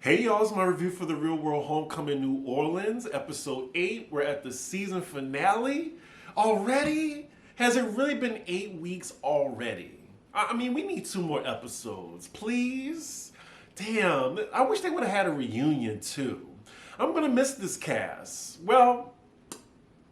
Hey y'all, it's my review for The Real World Homecoming New Orleans, episode 8. We're at the season finale. Already? Has it really been 8 weeks already? I mean, we need 2 more episodes, please. Damn, I wish they would have had a reunion too. I'm gonna miss this cast. Well,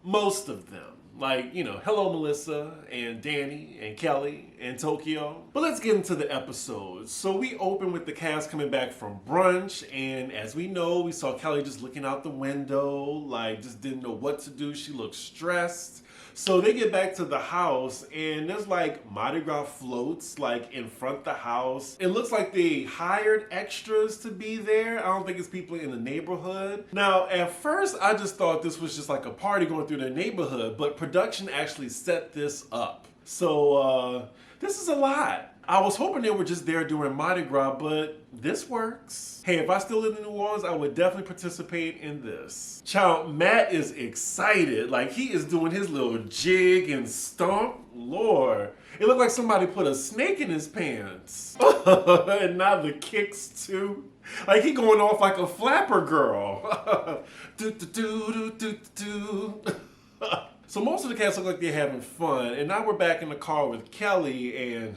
most of them. Like, hello Melissa and Danny and Kelly and Tokyo. But let's get into the episode. So we open with the cast coming back from brunch, and as we know, we saw Kelly just looking out the window, like just didn't know what to do. She looked stressed. So they get back to the house, and there's like Mardi Gras floats like in front of the house. It looks like they hired extras to be there. I don't think it's people in the neighborhood. Now, at first, I just thought this was just like a party going through their neighborhood, but production actually set this up. So this is a lot. I was hoping they were just there during Mardi Gras, but this works. Hey, if I still lived in New Orleans, I would definitely participate in this. Child, Matt is excited. Like, he is doing his little jig and stomp. Lord, it looked like somebody put a snake in his pants. And now the kicks too. Like, he going off like a flapper girl. Do, do, do, do, do, do. So most of the cast look like they're having fun, and now we're back in the car with Kelly, and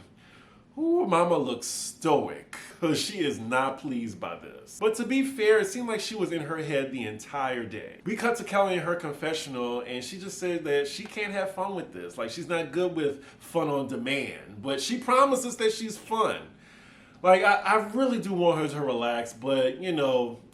ooh, Mama looks stoic. She is not pleased by this. But to be fair, it seemed like she was in her head the entire day. We cut to Kelly in her confessional, and she just said that she can't have fun with this. Like, she's not good with fun on demand. But she promises that she's fun. Like, I really do want her to relax, but,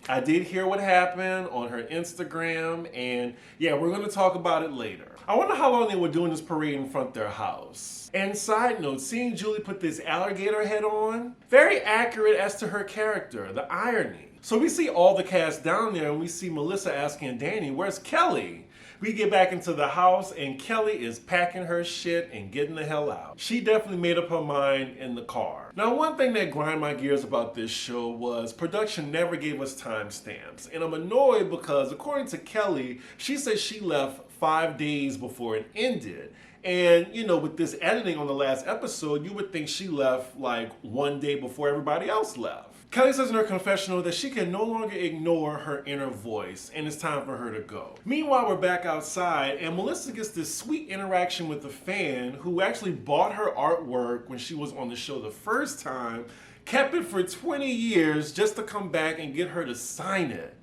I did hear what happened on her Instagram, and yeah, we're going to talk about it later. I wonder how long they were doing this parade in front of their house. And side note, seeing Julie put this alligator head on, very accurate as to her character, the irony. So we see all the cast down there, and we see Melissa asking Danny, where's Kelly? We get back into the house, and Kelly is packing her shit and getting the hell out. She definitely made up her mind in the car. Now, one thing that grind my gears about this show was production never gave us timestamps. And I'm annoyed because, according to Kelly, she said she left 5 days before it ended. And, with this editing on the last episode, you would think she left like 1 day before everybody else left. Kelly says in her confessional that she can no longer ignore her inner voice, and it's time for her to go. Meanwhile, we're back outside, and Melissa gets this sweet interaction with a fan who actually bought her artwork when she was on the show the first time, kept it for 20 years just to come back and get her to sign it.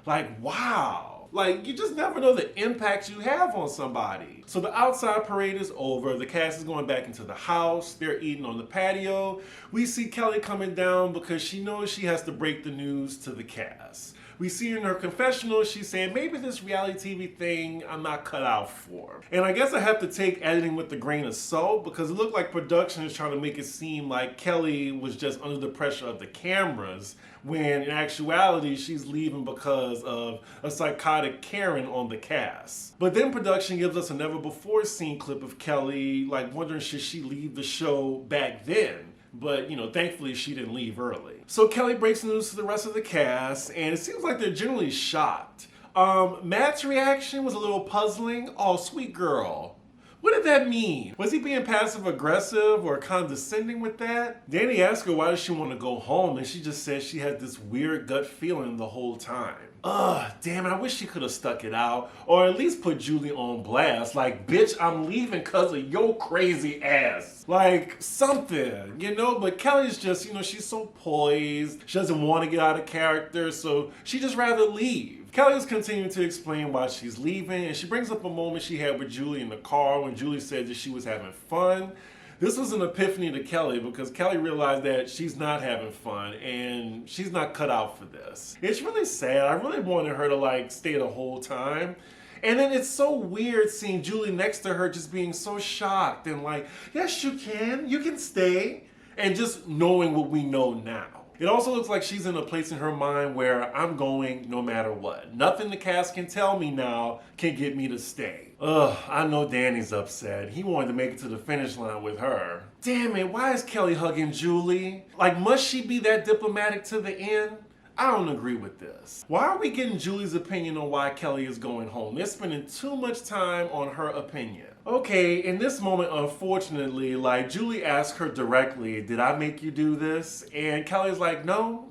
Like, wow. Like, you just never know the impact you have on somebody. So the outside parade is over. The cast is going back into the house. They're eating on the patio. We see Kelly coming down because she knows she has to break the news to the cast. We see her in her confessional, she's saying, maybe this reality TV thing I'm not cut out for. And I guess I have to take editing with a grain of salt because it looked like production is trying to make it seem like Kelly was just under the pressure of the cameras, when in actuality she's leaving because of a psychotic Karen on the cast. But then production gives us a never before seen clip of Kelly, like wondering should she leave the show back then. But, thankfully she didn't leave early. So Kelly breaks the news to the rest of the cast, and it seems like they're generally shocked. Matt's reaction was a little puzzling. Oh, sweet girl. What did that mean? Was he being passive aggressive or condescending with that? Danny asked her why does she want to go home, and she just said she had this weird gut feeling the whole time. Ugh, damn it, I wish she could have stuck it out, or at least put Julie on blast. Like, bitch, I'm leaving cause of your crazy ass. Like, something, but Kelly's just, she's so poised. She doesn't want to get out of character, so she just rather leave. Kelly is continuing to explain why she's leaving, and she brings up a moment she had with Julie in the car when Julie said that she was having fun. This was an epiphany to Kelly because Kelly realized that she's not having fun and she's not cut out for this. It's really sad. I really wanted her to stay the whole time. And then it's so weird seeing Julie next to her just being so shocked and like, yes, you can stay. And just knowing what we know now. It also looks like she's in a place in her mind where I'm going no matter what. Nothing the cast can tell me now can get me to stay. Ugh, I know Danny's upset. He wanted to make it to the finish line with her. Damn it, why is Kelly hugging Julie? Like, must she be that diplomatic to the end? I don't agree with this. Why are we getting Julie's opinion on why Kelly is going home? They're spending too much time on her opinion. Okay, in this moment, unfortunately, Julie asked her directly, did I make you do this? And Kelly's like, no,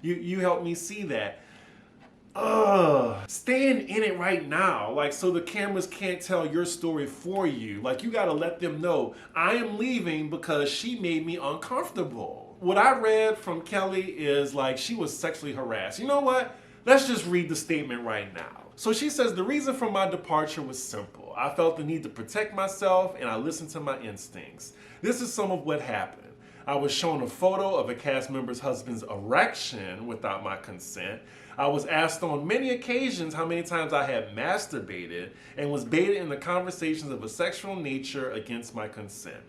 You helped me see that. Staying in it right now, like, so the cameras can't tell your story for you. Like, you gotta let them know, I am leaving because she made me uncomfortable. What I read from Kelly is like she was sexually harassed. You know what? Let's just read the statement right now. So she says, the reason for my departure was simple. I felt the need to protect myself and I listened to my instincts. This is some of what happened. I was shown a photo of a cast member's husband's erection without my consent. I was asked on many occasions how many times I had masturbated and was baited into conversations of a sexual nature against my consent.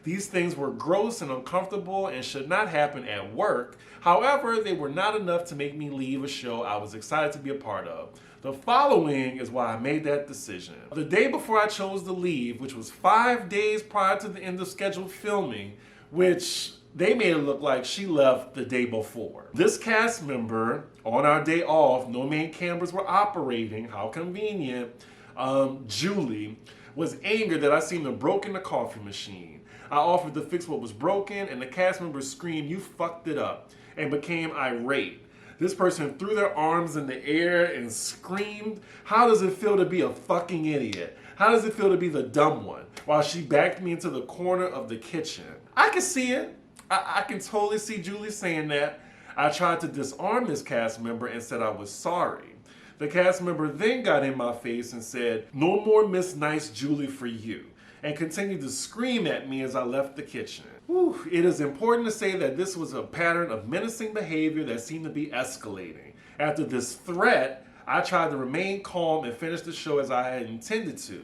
These things were gross and uncomfortable and should not happen at work. However, they were not enough to make me leave a show I was excited to be a part of. The following is why I made that decision. The day before I chose to leave, which was 5 days prior to the end of scheduled filming, which they made it look like she left the day before. This cast member, on our day off, no main cameras were operating, how convenient, Julie, was angered that I seemed to have broken the coffee machine. I offered to fix what was broken, and the cast member screamed, "You fucked it up," and became irate. This person threw their arms in the air and screamed, "How does it feel to be a fucking idiot? How does it feel to be the dumb one?" While she backed me into the corner of the kitchen. I can see it. I can totally see Julie saying that. I tried to disarm this cast member and said I was sorry. The cast member then got in my face and said, "No more Miss Nice Julie for you," and continued to scream at me as I left the kitchen. Whew. It is important to say that this was a pattern of menacing behavior that seemed to be escalating. After this threat, I tried to remain calm and finish the show as I had intended to.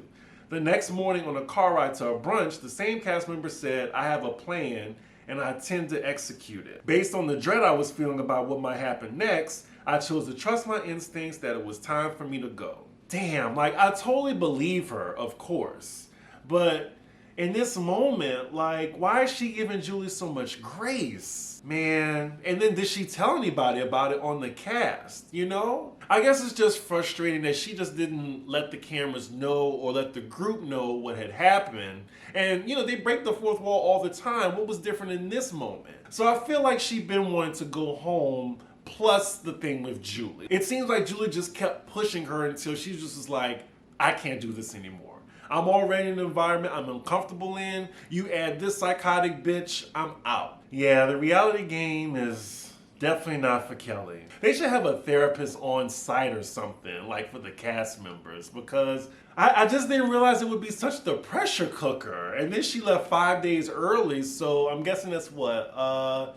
The next morning on a car ride to a brunch, the same cast member said, "I have a plan and I intend to execute it." Based on the dread I was feeling about what might happen next, I chose to trust my instincts that it was time for me to go. Damn, like, I totally believe her, of course. But in this moment, like, why is she giving Julie so much grace? Man, and then did she tell anybody about it on the cast, you know? I guess it's just frustrating that she just didn't let the cameras know or let the group know what had happened. And, you know, they break the fourth wall all the time. What was different in this moment? So I feel like she'd been wanting to go home, plus the thing with Julie. It seems like Julie just kept pushing her until she just was like, I can't do this anymore. I'm already in an environment I'm uncomfortable in. You add this psychotic bitch, I'm out. Yeah, the reality game is definitely not for Kelly. They should have a therapist on site or something, like for the cast members, because I just didn't realize it would be such the pressure cooker. And then she left 5 days early, so I'm guessing that's what?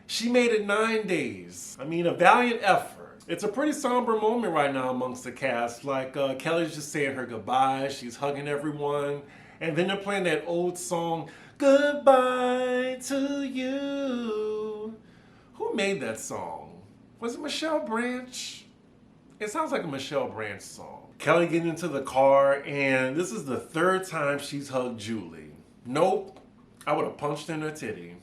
She made it 9 days. I mean, a valiant effort. It's a pretty somber moment right now amongst the cast. Like, Kelly's just saying her goodbyes. She's hugging everyone. And then they're playing that old song, "Goodbye to You." Who made that song? Was it Michelle Branch? It sounds like a Michelle Branch song. Kelly getting into the car, and this is the third time she's hugged Julie. Nope. I would have punched in her titty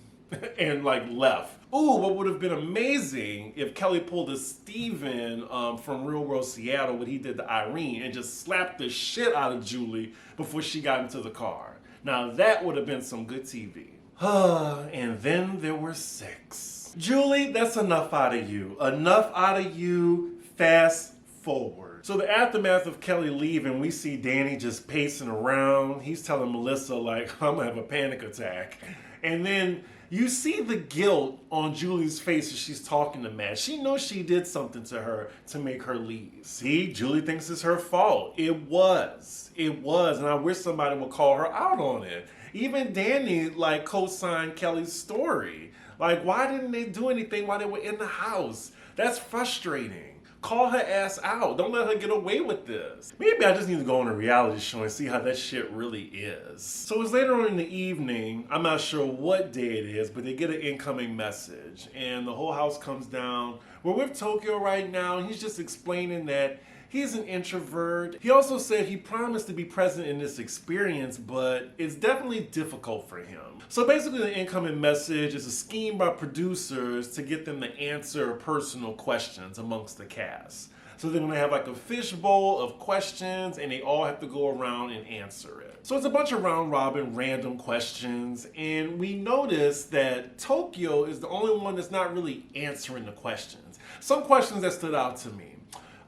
and, like, left. Ooh, what would have been amazing if Kelly pulled a Steven from Real World Seattle, what he did to Irene, and just slapped the shit out of Julie before she got into the car. Now that would have been some good TV. And then there were 6. Julie, that's enough out of you. Enough out of you. Fast forward. So the aftermath of Kelly leaving, we see Danny just pacing around. He's telling Melissa, like, I'm gonna have a panic attack. And then you see the guilt on Julie's face as she's talking to Matt. She knows she did something to her to make her leave. See, Julie thinks it's her fault. It was. It was. And I wish somebody would call her out on it. Even Danny, like, co-signed Kelly's story. Like, why didn't they do anything while they were in the house? That's frustrating. Call her ass out. Don't let her get away with this. Maybe I just need to go on a reality show and see how that shit really is. So it's later on in the evening. I'm not sure what day it is, but they get an incoming message. And the whole house comes down. We're with Tokyo right now. And he's just explaining that He's an introvert. He also said he promised to be present in this experience, but it's definitely difficult for him. So basically the incoming message is a scheme by producers to get them to answer personal questions amongst the cast. So they're gonna have like a fishbowl of questions and they all have to go around and answer it. So it's a bunch of round robin random questions, and we notice that Tokyo is the only one that's not really answering the questions. Some questions that stood out to me.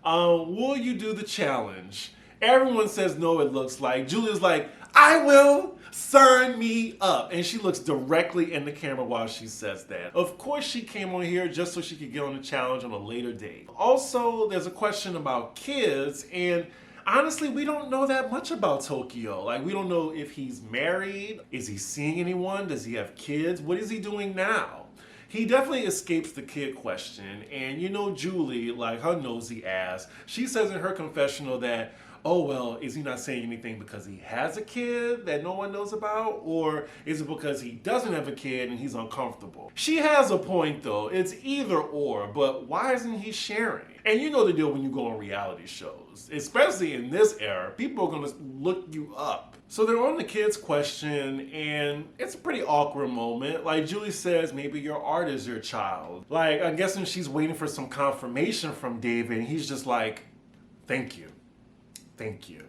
Will you do the challenge? Everyone says no, it looks like. Julia's like, I will, sign me up. And she looks directly in the camera while she says that. Of course she came on here just so she could get on the challenge on a later date. Also, there's a question about kids, and honestly, we don't know that much about Tokyo. Like, we don't know if he's married, is he seeing anyone, does he have kids, what is he doing now? He definitely escapes the kid question, and you know Julie, like her nosy ass, she says in her confessional that, oh well, is he not saying anything because he has a kid that no one knows about? Or is it because he doesn't have a kid and he's uncomfortable? She has a point though, it's either or, but why isn't he sharing? And you know the deal when you go on reality shows, especially in this era, people are gonna look you up. So they're on the kids question, and it's a pretty awkward moment. Like Julie says, maybe your art is your child. Like, I'm guessing she's waiting for some confirmation from David, and he's just like, thank you. Thank you.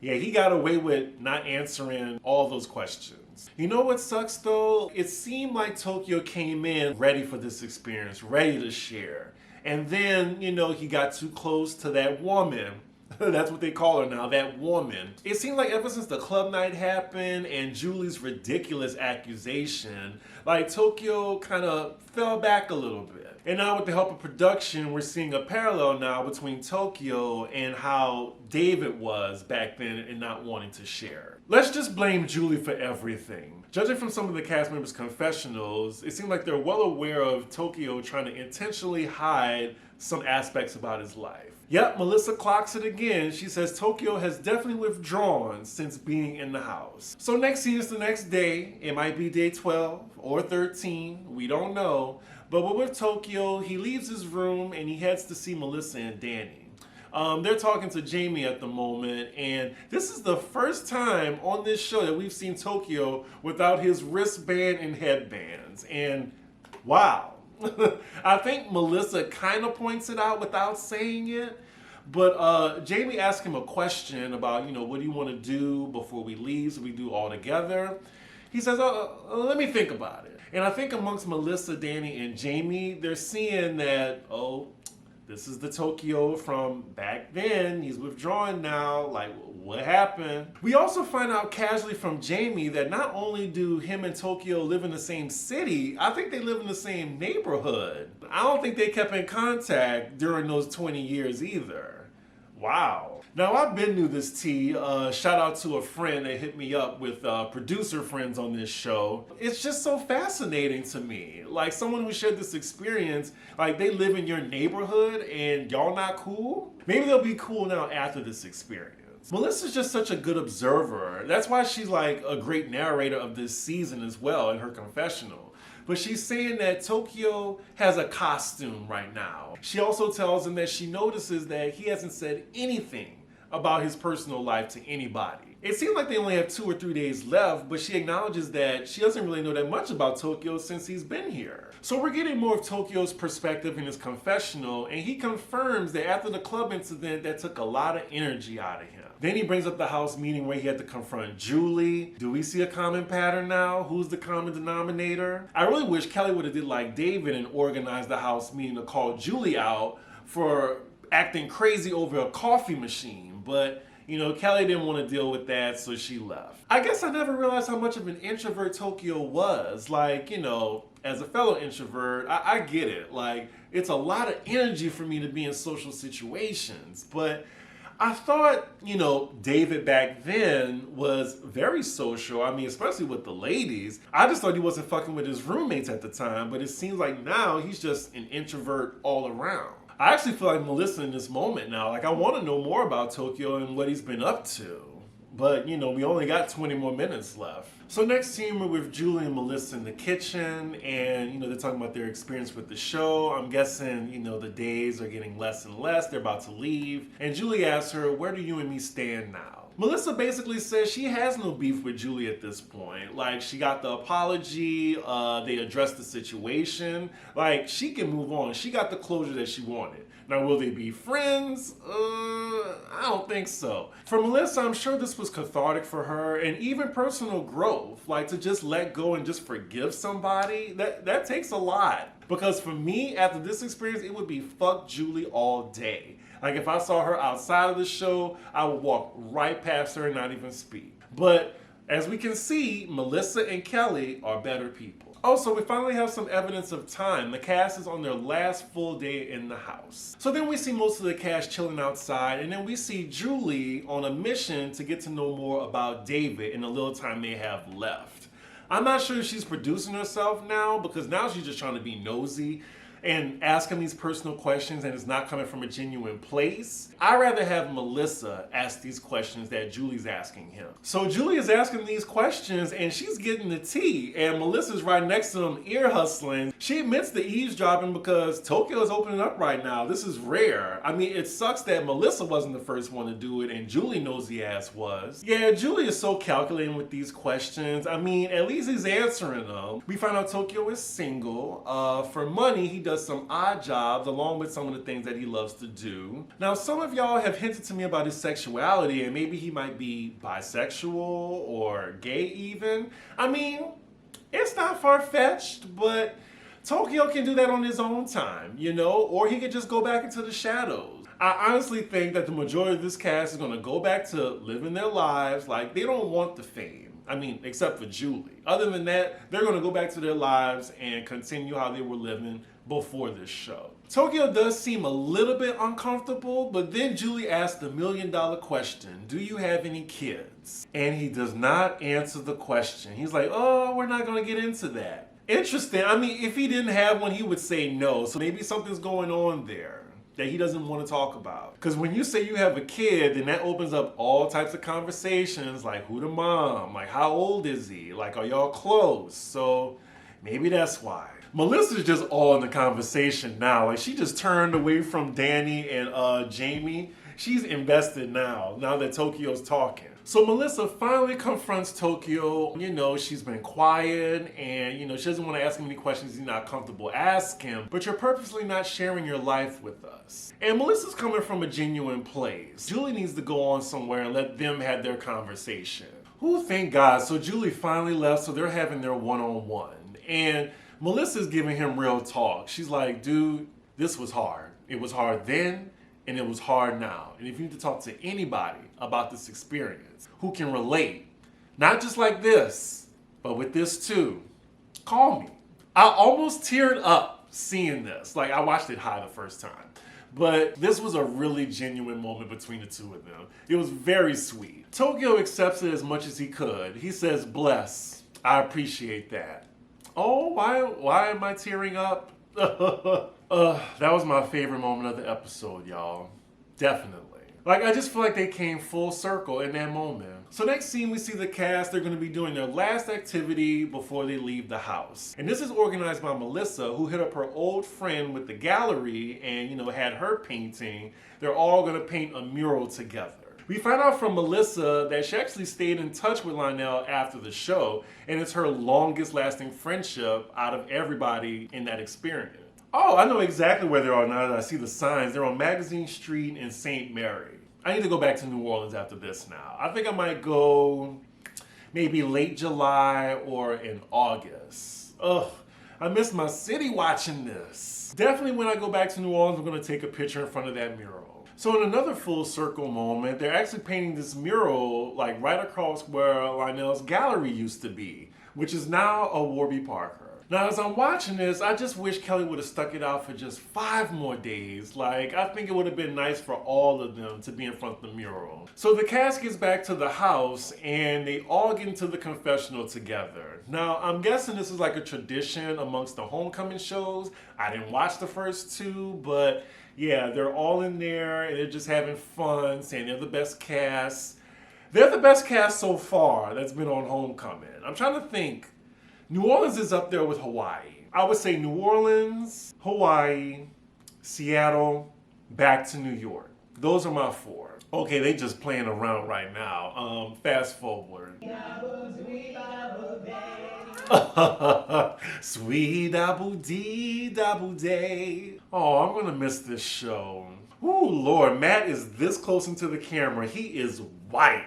Yeah, he got away with not answering all those questions. You know what sucks though? It seemed like Tokyo came in ready for this experience, ready to share. And then, you know, he got too close to that woman. That's what they call her now, that woman. It seemed like ever since the club night happened and Julie's ridiculous accusation, like Tokyo kind of fell back a little bit. And now with the help of production, we're seeing a parallel now between Tokyo and how David was back then and not wanting to share. Let's just blame Julie for everything. Judging from some of the cast members' confessionals, it seemed like they're well aware of Tokyo trying to intentionally hide some aspects about his life. Yep, Melissa clocks it again. She says Tokyo has definitely withdrawn since being in the house. So next scene is the next day. It might be day 12 or 13. We don't know. But with Tokyo, he leaves his room and he heads to see Melissa and Danny. They're talking to Jamie at the moment, and this is the first time on this show that we've seen Tokyo without his wristband and headbands. And wow. I think Melissa kind of points it out without saying it, but Jamie asked him a question about, you know, what do you want to do before we leave, so we do all together. He says, let me think about it. And I think amongst Melissa, Danny, and Jamie, they're seeing that, oh, this is the Tokyo from back then. He's withdrawn now. Like, what happened? We also find out casually from Jamie that not only do him and Tokyo live in the same city, I think they live in the same neighborhood. I don't think they kept in contact during those 20 years either. Wow. Now, I've been through this tea. Shout out to a friend that hit me up with producer friends on this show. It's just so fascinating to me. Like, someone who shared this experience, like, they live in your neighborhood and y'all not cool? Maybe they'll be cool now after this experience. Melissa's just such a good observer. That's why she's like a great narrator of this season as well in her confessional. But she's saying that Tokyo has a costume right now. She also tells him that she notices that he hasn't said anything about his personal life to anybody. It seems like they only have 2 or 3 days left, but she acknowledges that she doesn't really know that much about Tokyo since he's been here. So we're getting more of Tokyo's perspective in his confessional, and he confirms that after the club incident, that took a lot of energy out of him. Then he brings up the house meeting where he had to confront Julie. Do we see a common pattern now? Who's the common denominator? I really wish Kelly would have did like David and organized the house meeting to call Julie out for acting crazy over a coffee machine, but you know, Kelly didn't want to deal with that, so she left. I guess I never realized how much of an introvert Tokyo was. Like, you know, as a fellow introvert, I get it. Like, it's a lot of energy for me to be in social situations, but I thought, you know, David back then was very social. I mean, especially with the ladies. I just thought he wasn't fucking with his roommates at the time, but it seems like now he's just an introvert all around. I actually feel like Melissa in this moment now. Like, I want to know more about Tokyo and what he's been up to. But, we only got 20 more minutes left. So next scene, we're with Julie and Melissa in the kitchen, and, they're talking about their experience with the show. I'm guessing, the days are getting less and less. They're about to leave. And Julie asks her, where do you and me stand now? Melissa basically says she has no beef with Julie at this point. Like, she got the apology, they addressed the situation. Like, she can move on. She got the closure that she wanted. Now, will they be friends? I don't think so. For Melissa, I'm sure this was cathartic for her and even personal growth. Like, to just let go and just forgive somebody, that takes a lot. Because for me, after this experience, it would be fuck Julie all day. Like, if I saw her outside of the show, I would walk right past her and not even speak. But as we can see, Melissa and Kelly are better people. Also, we finally have some evidence of time. The cast is on their last full day in the house. So then we see most of the cast chilling outside, and then we see Julie on a mission to get to know more about David in the little time they have left. I'm not sure if she's producing herself now, because now she's just trying to be nosy and ask him these personal questions and it's not coming from a genuine place. I'd rather have Melissa ask these questions that Julie's asking him. So Julie is asking these questions and she's getting the tea, and Melissa's right next to him ear hustling. She admits to eavesdropping because Tokyo is opening up right now. This is rare. I mean, it sucks that Melissa wasn't the first one to do it and Julie nosy ass was. Yeah, Julie is so calculating with these questions. I mean, at least he's answering them. We find out Tokyo is single. For money, he does some odd jobs along with some of the things that he loves to do. Now, some of y'all have hinted to me about his sexuality and maybe he might be bisexual or gay even. I mean, it's not far-fetched, but Tokyo can do that on his own time, or he could just go back into the shadows. I honestly think that the majority of this cast is going to go back to living their lives. Like, they don't want the fame. I mean, except for Julie. Other than that, they're going to go back to their lives and continue how they were living before this show. Tokyo does seem a little bit uncomfortable, but then Julie asked the $1 million question, do you have any kids? And he does not answer the question. He's like, oh, we're not going to get into that. Interesting. I mean, if he didn't have one, he would say no. So maybe something's going on there that he doesn't want to talk about. Because when you say you have a kid, then that opens up all types of conversations, like who the mom, like how old is he, like are y'all close? So maybe that's why. Melissa's just all in the conversation now. Like, she just turned away from Danny and Jamie. She's invested now that Tokyo's talking. So Melissa finally confronts Tokyo. She's been quiet and, she doesn't want to ask him any questions he's not comfortable asking, but you're purposely not sharing your life with us. And Melissa's coming from a genuine place. Julie needs to go on somewhere and let them have their conversation. Ooh, thank God. So Julie finally left, so they're having their one-on-one. And Melissa's giving him real talk. She's like, dude, this was hard. It was hard then, and it was hard now. And if you need to talk to anybody about this experience who can relate, not just like this, but with this too, call me. I almost teared up seeing this. Like, I watched it high the first time. But this was a really genuine moment between the two of them. It was very sweet. Tokyo accepts it as much as he could. He says, bless. I appreciate that. Oh, why am I tearing up? That was my favorite moment of the episode, y'all. Definitely. Like, I just feel like they came full circle in that moment. So next scene, we see the cast. They're going to be doing their last activity before they leave the house. And this is organized by Melissa, who hit up her old friend with the gallery and, had her painting. They're all going to paint a mural together. We find out from Melissa that she actually stayed in touch with Lionel after the show, and it's her longest lasting friendship out of everybody in that experience. Oh, I know exactly where they are now that I see the signs. They're on Magazine Street in St. Mary. I need to go back to New Orleans after this now. I think I might go maybe late July or in August. Ugh, I miss my city watching this. Definitely when I go back to New Orleans, I'm going to take a picture in front of that mural. So in another full circle moment, they're actually painting this mural like right across where Lionel's gallery used to be, which is now a Warby Parker. Now, as I'm watching this, I just wish Kelly would have stuck it out for just 5 more days. Like, I think it would have been nice for all of them to be in front of the mural. So the cast gets back to the house and they all get into the confessional together. Now, I'm guessing this is like a tradition amongst the homecoming shows. I didn't watch the first 2, but yeah, they're all in there and they're just having fun, saying they're the best cast. They're the best cast so far that's been on Homecoming. I'm trying to think. New Orleans is up there with Hawaii. I would say New Orleans, Hawaii, Seattle, back to New York. Those are my 4. Okay, they just playing around right now. Fast forward. Sweet double D double day. Oh, I'm gonna miss this show. Ooh, Lord, Matt is this close into the camera. He is white.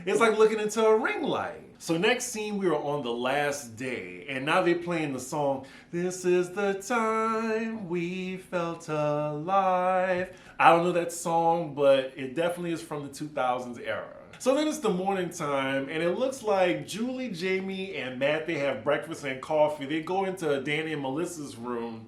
It's like looking into a ring light. So next scene, we are on the last day, and now they're playing the song, "This is the time we felt alive." I don't know that song, but it definitely is from the 2000s era. So then it's the morning time, and it looks like Julie, Jamie, and Matt, they have breakfast and coffee. They go into Danny and Melissa's room,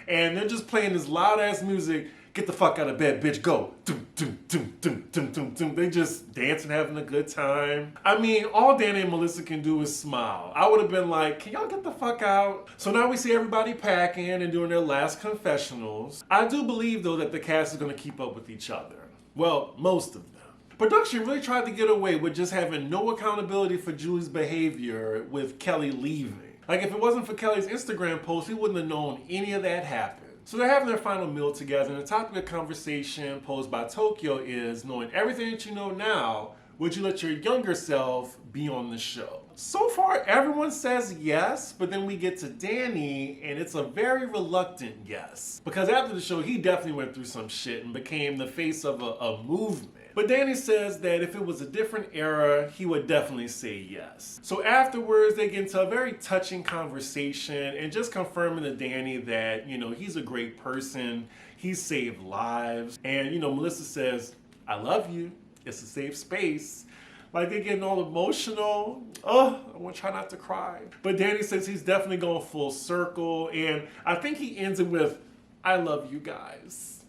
and they're just playing this loud-ass music. Get the fuck out of bed, bitch, go. Doom, doom, doom, doom, doom, doom, doom. They just dancing, having a good time. I mean, all Danny and Melissa can do is smile. I would have been like, can y'all get the fuck out? So now we see everybody packing and doing their last confessionals. I do believe, though, that the cast is going to keep up with each other. Well, most of them. Production really tried to get away with just having no accountability for Julie's behavior with Kelly leaving. Like, if it wasn't for Kelly's Instagram post, he wouldn't have known any of that happened. So they're having their final meal together, and the topic of conversation posed by Tokyo is, knowing everything that you know now, would you let your younger self be on the show? So far, everyone says yes, but then we get to Danny, and it's a very reluctant yes. Because after the show, he definitely went through some shit and became the face of a movement. But Danny says that if it was a different era, he would definitely say yes. So afterwards, they get into a very touching conversation and just confirming to Danny that, he's a great person. He's saved lives. And, Melissa says, I love you. It's a safe space. Like, they're getting all emotional. Oh, I want to try not to cry. But Danny says he's definitely going full circle. And I think he ends it with, I love you guys.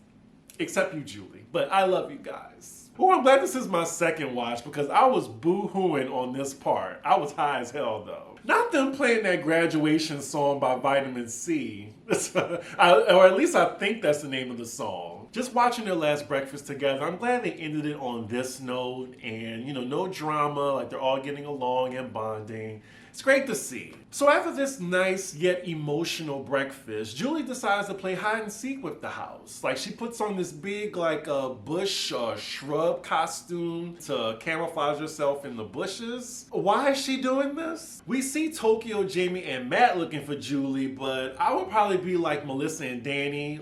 Except you, Julie. But I love you guys. Oh, I'm glad this is my second watch because I was boo-hooing on this part. I was high as hell, though. Not them playing that graduation song by Vitamin C. Or at least I think that's the name of the song. Just watching their last breakfast together, I'm glad they ended it on this note. And, no drama, like they're all getting along and bonding. It's great to see. So after this nice yet emotional breakfast, Julie decides to play hide and seek with the house. Like, she puts on this big bush or shrub costume to camouflage herself in the bushes. Why is she doing this? We see Tokyo, Jamie, and Matt looking for Julie, but I would probably be like Melissa and Danny,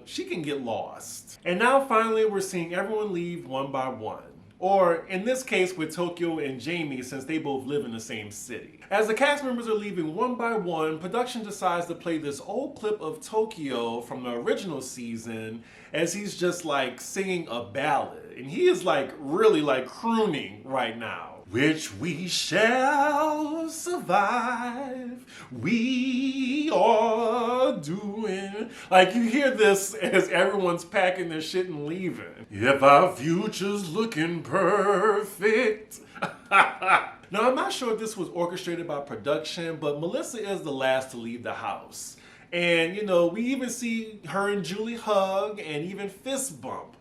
she can get lost. And now finally we're seeing everyone leave one by one. Or, in this case, with Tokyo and Jamie, since they both live in the same city. As the cast members are leaving one by one, production decides to play this old clip of Tokyo from the original season as he's just singing a ballad. And he is really crooning right now. Which we shall survive, we are doing. You hear this as everyone's packing their shit and leaving. If our future's looking perfect. Now, I'm not sure if this was orchestrated by production, but Melissa is the last to leave the house. And, we even see her and Julie hug and even fist bump.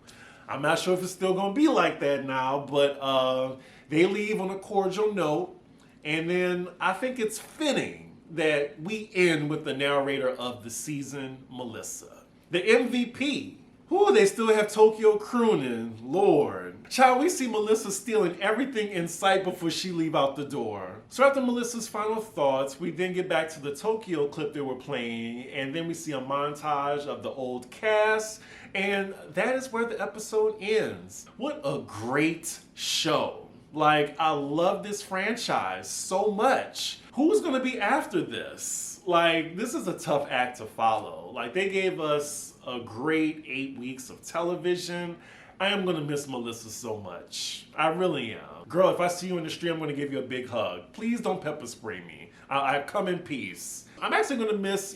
I'm not sure if it's still going to be like that now, but they leave on a cordial note. And then I think it's fitting that we end with the narrator of the season, Melissa. The MVP. Ooh, they still have Tokyo crooning. Lord. Child, we see Melissa stealing everything in sight before she leave out the door. So after Melissa's final thoughts, we then get back to the Tokyo clip they were playing, and then we see a montage of the old cast, and that is where the episode ends. What a great show. I love this franchise so much. Who's gonna be after this? This is a tough act to follow. They gave us a great 8 weeks of television. I am gonna miss Melissa so much. I really am. Girl, if I see you in the street, I'm gonna give you a big hug. Please don't pepper spray me. I come in peace. I'm actually gonna miss,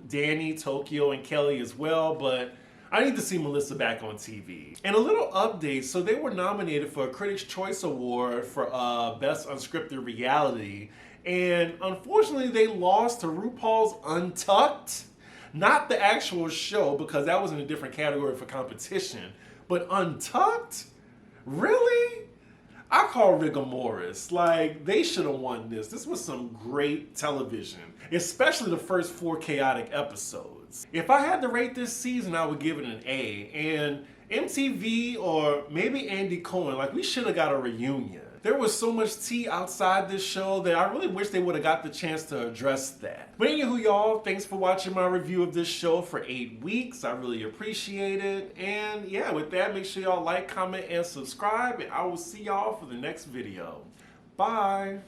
Danny, Tokyo, and Kelly as well, but I need to see Melissa back on TV. And a little update, so they were nominated for a Critics' Choice Award for Best Unscripted Reality, and unfortunately they lost to RuPaul's Untucked. Not the actual show, because that was in a different category for competition, but Untucked? Really? I call rigor mortis. Like, they should have won this. This was some great television, especially the first 4 chaotic episodes. If I had to rate this season, I would give it an A. And MTV or maybe Andy Cohen, like, we should have got a reunion. There was so much tea outside this show that I really wish they would have got the chance to address that. But anywho, y'all, thanks for watching my review of this show for 8 weeks. I really appreciate it. And yeah, with that, make sure y'all like, comment, and subscribe. And I will see y'all for the next video. Bye.